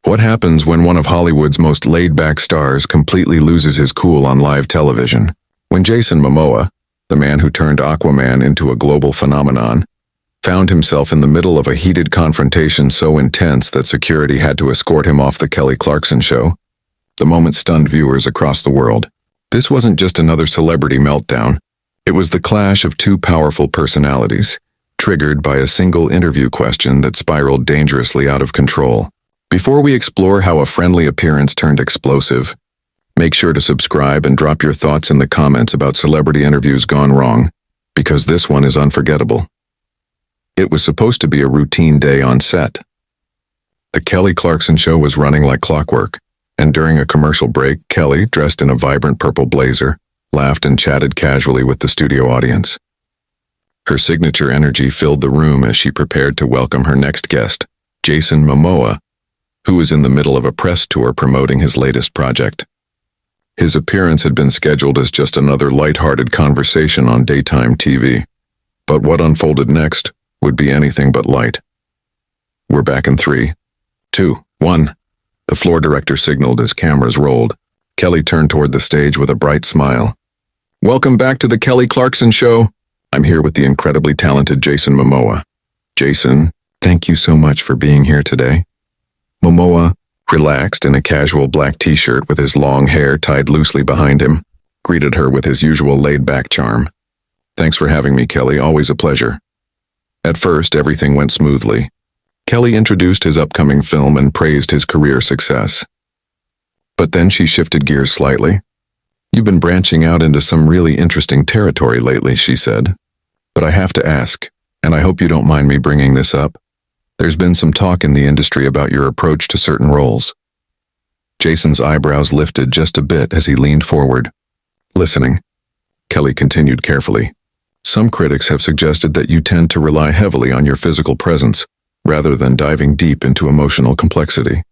What happens when one of Hollywood's most laid-back stars completely loses his cool on live television? When Jason Momoa, the man who turned Aquaman into a global phenomenon, found himself in the middle of a heated confrontation so intense that security had to escort him off the Kelly Clarkson Show, the moment stunned viewers across the world. This wasn't just another celebrity meltdown. It was the clash of two powerful personalities, triggered by a single interview question that spiraled dangerously out of control. Before we explore how a friendly appearance turned explosive, make sure to subscribe and drop your thoughts in the comments about celebrity interviews gone wrong, because this one is unforgettable. It was supposed to be a routine day on set. The Kelly Clarkson Show was running like clockwork, and during a commercial break, Kelly, dressed in a vibrant purple blazer, laughed and chatted casually with the studio audience. Her signature energy filled the room as she prepared to welcome her next guest, Jason Momoa, who was in the middle of a press tour promoting his latest project. His appearance had been scheduled as just another lighthearted conversation on daytime TV, but what unfolded next would be anything but light. We're back in 3, 2, 1. The floor director signaled as cameras rolled. Kelly turned toward the stage with a bright smile. Welcome back to the Kelly Clarkson Show. I'm here with the incredibly talented Jason Momoa. Jason, thank you so much for being here today. Momoa, relaxed in a casual black t-shirt with his long hair tied loosely behind him, greeted her with his usual laid-back charm. Thanks for having me, Kelly. Always a pleasure. At first, everything went smoothly. Kelly introduced his upcoming film and praised his career success. But then she shifted gears slightly. You've been branching out into some really interesting territory lately, she said. But I have to ask, and I hope you don't mind me bringing this up. There's been some talk in the industry about your approach to certain roles. Jason's eyebrows lifted just a bit as he leaned forward. Listening, Kelly continued carefully. Some critics have suggested that you tend to rely heavily on your physical presence, rather than diving deep into emotional complexity.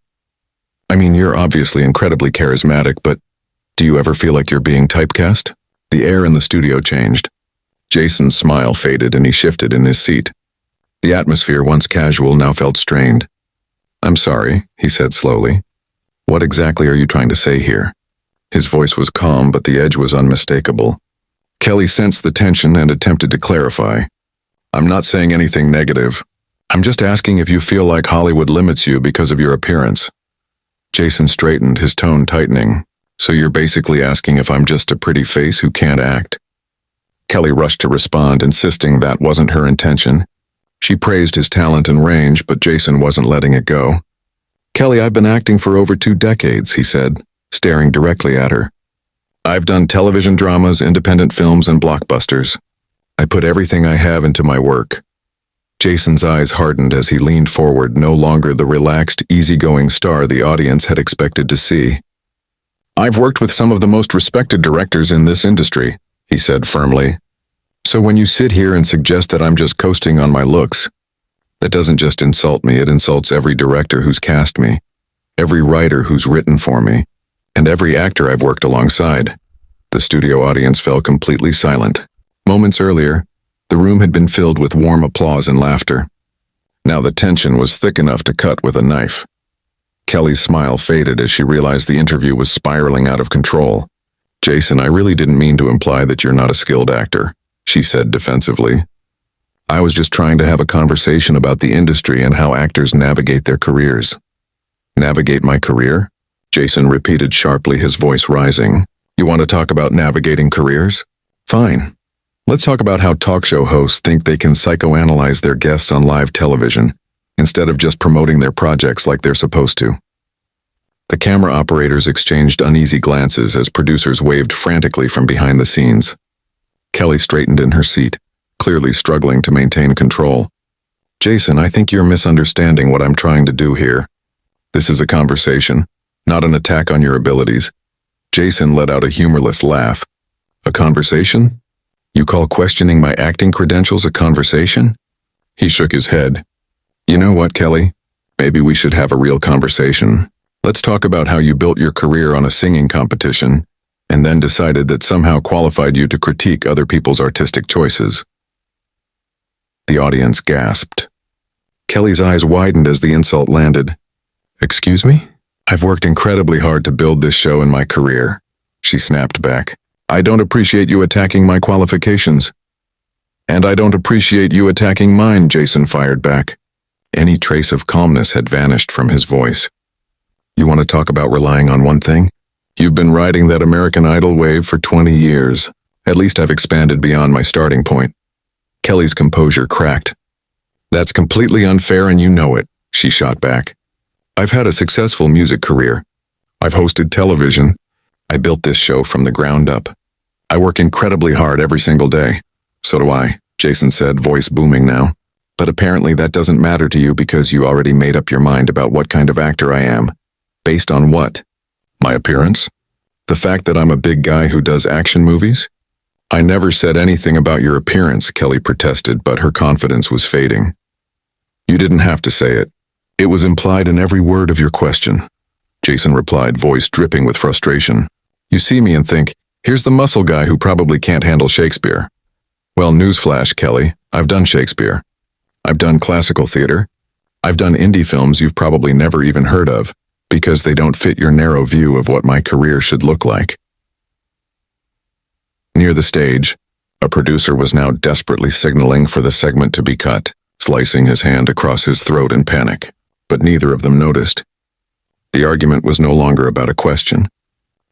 I mean, you're obviously incredibly charismatic, but do you ever feel like you're being typecast? The air in the studio changed. Jason's smile faded and he shifted in his seat. The atmosphere, once casual, now felt strained. I'm sorry, he said slowly. What exactly are you trying to say here? His voice was calm, but the edge was unmistakable. Kelly sensed the tension and attempted to clarify. I'm not saying anything negative. I'm just asking if you feel like Hollywood limits you because of your appearance. Jason straightened, his tone tightening. So you're basically asking if I'm just a pretty face who can't act? Kelly rushed to respond, insisting that wasn't her intention. She praised his talent and range, but Jason wasn't letting it go. Kelly, I've been acting for over 2 decades, he said, staring directly at her. I've done television dramas, independent films, and blockbusters. I put everything I have into my work. Jason's eyes hardened as he leaned forward, no longer the relaxed, easygoing star the audience had expected to see. I've worked with some of the most respected directors in this industry, he said firmly. So when you sit here and suggest that I'm just coasting on my looks, that doesn't just insult me, it insults every director who's cast me, every writer who's written for me, and every actor I've worked alongside. The studio audience fell completely silent. Moments earlier, the room had been filled with warm applause and laughter. Now the tension was thick enough to cut with a knife. Kelly's smile faded as she realized the interview was spiraling out of control. Jason, I really didn't mean to imply that you're not a skilled actor, she said defensively. I was just trying to have a conversation about the industry and how actors navigate their careers. Navigate my career? Jason repeated sharply, his voice rising. You want to talk about navigating careers? Fine. Let's talk about how talk show hosts think they can psychoanalyze their guests on live television, instead of just promoting their projects like they're supposed to. The camera operators exchanged uneasy glances as producers waved frantically from behind the scenes. Kelly straightened in her seat, clearly struggling to maintain control. Jason, I think you're misunderstanding what I'm trying to do here. This is a conversation, not an attack on your abilities. Jason let out a humorless laugh. A conversation? You call questioning my acting credentials a conversation? He shook his head. You know what, Kelly? Maybe we should have a real conversation. Let's talk about how you built your career on a singing competition, and then decided that somehow qualified you to critique other people's artistic choices. The audience gasped. Kelly's eyes widened as the insult landed. Excuse me? I've worked incredibly hard to build this show in my career, she snapped back. I don't appreciate you attacking my qualifications. And I don't appreciate you attacking mine, Jason fired back. Any trace of calmness had vanished from his voice. You want to talk about relying on one thing? You've been riding that American Idol wave for 20 years. At least I've expanded beyond my starting point. Kelly's composure cracked. That's completely unfair and you know it, she shot back. I've had a successful music career. I've hosted television. I built this show from the ground up. I work incredibly hard every single day. So do I, Jason said, voice booming now. But apparently that doesn't matter to you because you already made up your mind about what kind of actor I am. Based on what? My appearance? The fact that I'm a big guy who does action movies? I never said anything about your appearance, Kelly protested, but her confidence was fading. You didn't have to say it. It was implied in every word of your question, Jason replied, voice dripping with frustration. You see me and think, here's the muscle guy who probably can't handle Shakespeare. Well, newsflash, Kelly, I've done Shakespeare. I've done classical theater. I've done indie films you've probably never even heard of, because they don't fit your narrow view of what my career should look like. Near the stage, a producer was now desperately signaling for the segment to be cut, slicing his hand across his throat in panic, but neither of them noticed. The argument was no longer about a question.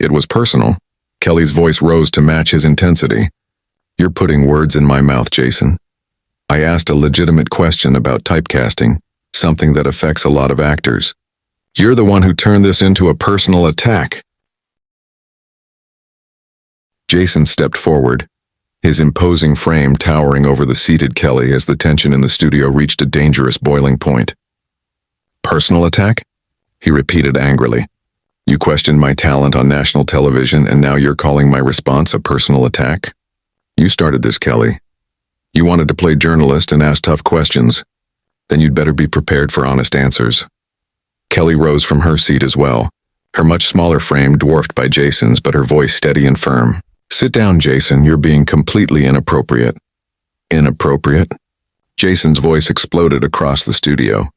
It was personal. Kelly's voice rose to match his intensity. You're putting words in my mouth, Jason. I asked a legitimate question about typecasting, something that affects a lot of actors. You're the one who turned this into a personal attack. Jason stepped forward, his imposing frame towering over the seated Kelly as the tension in the studio reached a dangerous boiling point. Personal attack? He repeated angrily. You questioned my talent on national television and now you're calling my response a personal attack? You started this, Kelly. You wanted to play journalist and ask tough questions. Then you'd better be prepared for honest answers. Kelly rose from her seat as well, her much smaller frame dwarfed by Jason's, but her voice steady and firm. Sit down, Jason, you're being completely inappropriate. Inappropriate? Jason's voice exploded across the studio.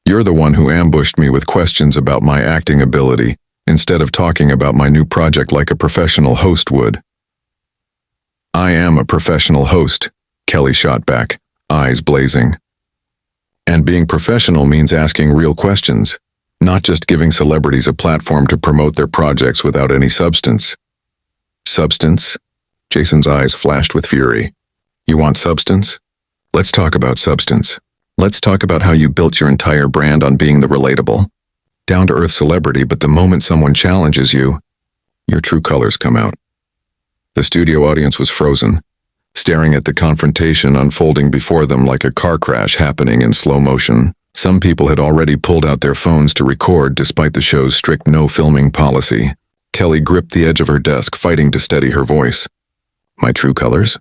You're the one who ambushed me with questions about my acting ability, instead of talking about my new project like a professional host would. I am a professional host, Kelly shot back, eyes blazing. And being professional means asking real questions, not just giving celebrities a platform to promote their projects without any substance. Substance? Jason's eyes flashed with fury. You want substance? Let's talk about substance. Let's talk about how you built your entire brand on being the relatable, down-to-earth celebrity, but the moment someone challenges you, your true colors come out. The studio audience was frozen, staring at the confrontation unfolding before them like a car crash happening in slow motion. Some people had already pulled out their phones to record despite the show's strict no-filming policy. Kelly gripped the edge of her desk, fighting to steady her voice. My true colors?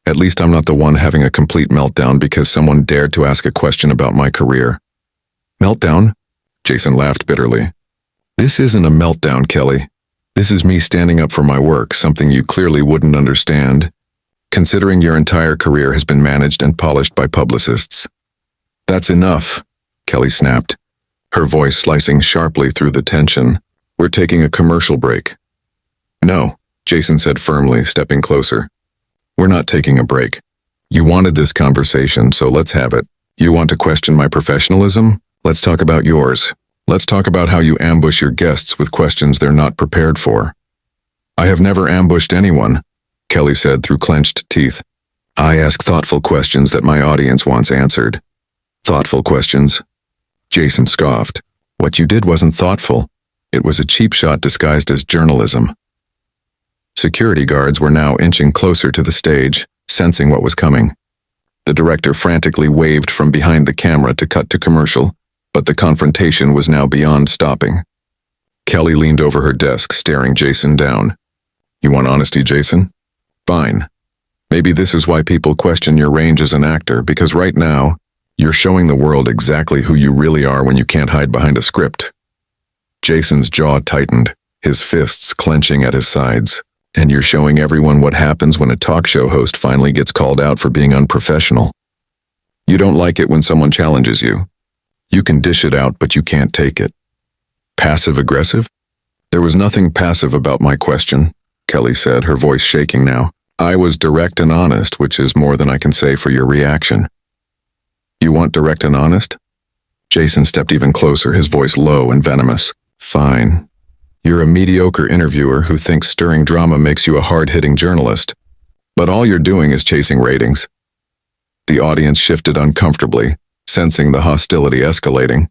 At least I'm not the one having a complete meltdown because someone dared to ask a question about my career. Meltdown? Jason laughed bitterly. This isn't a meltdown, Kelly. This is me standing up for my work, something you clearly wouldn't understand, considering your entire career has been managed and polished by publicists. That's enough, Kelly snapped, her voice slicing sharply through the tension. We're taking a commercial break. No, Jason said firmly, stepping closer. We're not taking a break. You wanted this conversation, so let's have it. You want to question my professionalism? Let's talk about yours. Let's talk about how you ambush your guests with questions they're not prepared for. I have never ambushed anyone, Kelly said through clenched teeth. I ask thoughtful questions that my audience wants answered. Thoughtful questions? Jason scoffed. What you did wasn't thoughtful. It was a cheap shot disguised as journalism. Security guards were now inching closer to the stage, sensing what was coming. The director frantically waved from behind the camera to cut to commercial, but the confrontation was now beyond stopping. Kelly leaned over her desk, staring Jason down. You want honesty, Jason? Fine. Maybe this is why people question your range as an actor, because right now, you're showing the world exactly who you really are when you can't hide behind a script. Jason's jaw tightened, his fists clenching at his sides. And you're showing everyone what happens when a talk show host finally gets called out for being unprofessional. You don't like it when someone challenges you. You can dish it out, but you can't take it. Passive-aggressive? There was nothing passive about my question, Kelly said, her voice shaking now. I was direct and honest, which is more than I can say for your reaction. You want direct and honest? Jason stepped even closer, his voice low and venomous. Fine. You're a mediocre interviewer who thinks stirring drama makes you a hard-hitting journalist. But all you're doing is chasing ratings. The audience shifted uncomfortably, sensing the hostility escalating.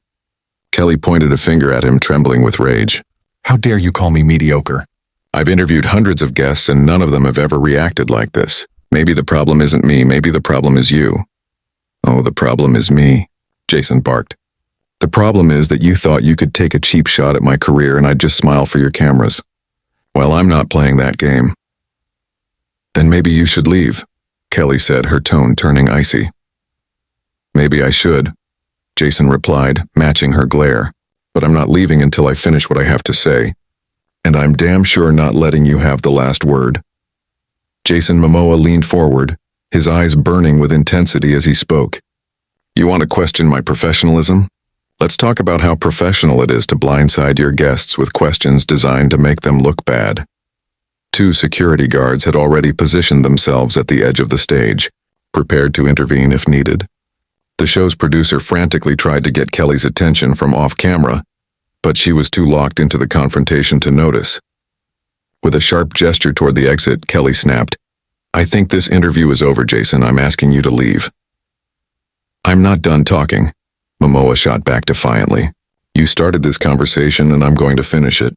Kelly pointed a finger at him, trembling with rage. How dare you call me mediocre? I've interviewed hundreds of guests and none of them have ever reacted like this. Maybe the problem isn't me, maybe the problem is you. Oh, the problem is me, Jason barked. The problem is that you thought you could take a cheap shot at my career and I'd just smile for your cameras. Well, I'm not playing that game. Then maybe you should leave, Kelly said, her tone turning icy. Maybe I should, Jason replied, matching her glare. But I'm not leaving until I finish what I have to say. And I'm damn sure not letting you have the last word. Jason Momoa leaned forward, his eyes burning with intensity as he spoke. You want to question my professionalism? Let's talk about how professional it is to blindside your guests with questions designed to make them look bad. 2 security guards had already positioned themselves at the edge of the stage, prepared to intervene if needed. The show's producer frantically tried to get Kelly's attention from off-camera, but she was too locked into the confrontation to notice. With a sharp gesture toward the exit, Kelly snapped, I think this interview is over, Jason. I'm asking you to leave. I'm not done talking, Momoa shot back defiantly. You started this conversation and I'm going to finish it.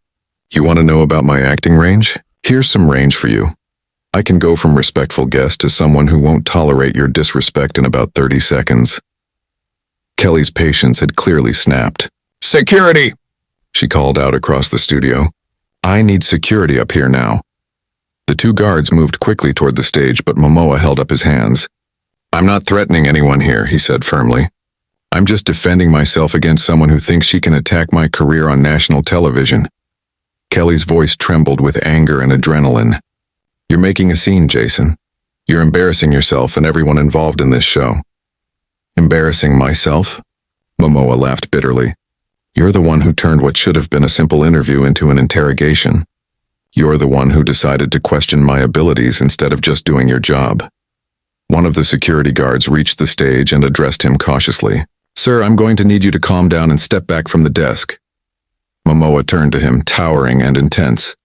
You want to know about my acting range? Here's some range for you. I can go from respectful guest to someone who won't tolerate your disrespect in about 30 seconds. Kelly's patience had clearly snapped. Security! She called out across the studio. I need security up here now. The 2 guards moved quickly toward the stage, but Momoa held up his hands. I'm not threatening anyone here, he said firmly. I'm just defending myself against someone who thinks she can attack my career on national television. Kelly's voice trembled with anger and adrenaline. You're making a scene, Jason. You're embarrassing yourself and everyone involved in this show. Embarrassing myself? Momoa laughed bitterly. You're the one who turned what should have been a simple interview into an interrogation. You're the one who decided to question my abilities instead of just doing your job. One of the security guards reached the stage and addressed him cautiously. Sir, I'm going to need you to calm down and step back from the desk. Momoa turned to him, towering and intense.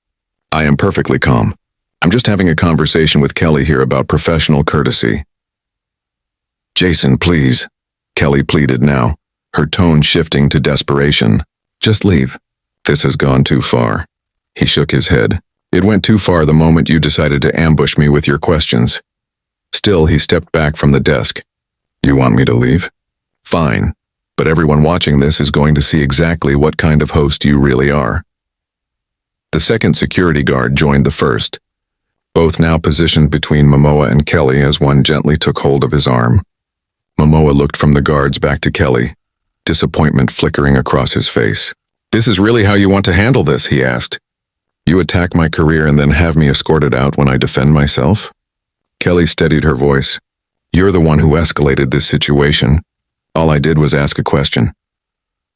I am perfectly calm. I'm just having a conversation with Kelly here about professional courtesy. Jason, please, Kelly pleaded now, her tone shifting to desperation. Just leave. This has gone too far. He shook his head. It went too far the moment you decided to ambush me with your questions. Still, he stepped back from the desk. You want me to leave? Fine. But everyone watching this is going to see exactly what kind of host you really are. The second security guard joined the first, both now positioned between Momoa and Kelly as one gently took hold of his arm. Momoa looked from the guards back to Kelly, disappointment flickering across his face. This is really how you want to handle this, he asked. You attack my career and then have me escorted out when I defend myself? Kelly steadied her voice. You're the one who escalated this situation. All I did was ask a question.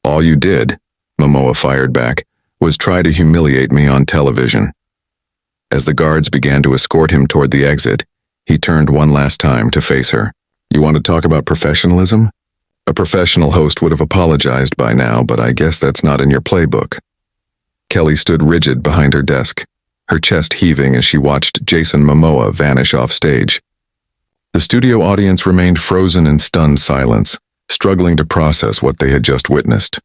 All you did, Momoa fired back, was try to humiliate me on television. As the guards began to escort him toward the exit, he turned one last time to face her. You want to talk about professionalism? A professional host would have apologized by now, but I guess that's not in your playbook. Kelly stood rigid behind her desk, her chest heaving as she watched Jason Momoa vanish off stage. The studio audience remained frozen in stunned silence, struggling to process what they had just witnessed.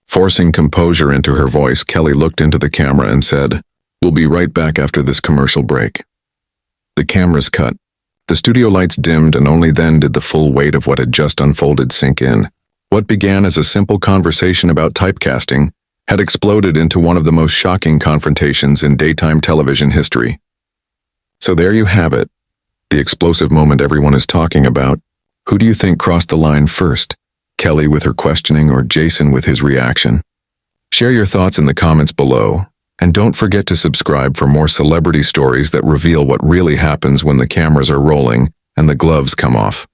Forcing composure into her voice, Kelly looked into the camera and said, We'll be right back after this commercial break. The cameras cut. The studio lights dimmed, and only then did the full weight of what had just unfolded sink in. What began as a simple conversation about typecasting had exploded into one of the most shocking confrontations in daytime television history. So there you have it, the explosive moment everyone is talking about. Who do you think crossed the line first? Kelly with her questioning or Jason with his reaction? Share your thoughts in the comments below, and don't forget to subscribe for more celebrity stories that reveal what really happens when the cameras are rolling and the gloves come off.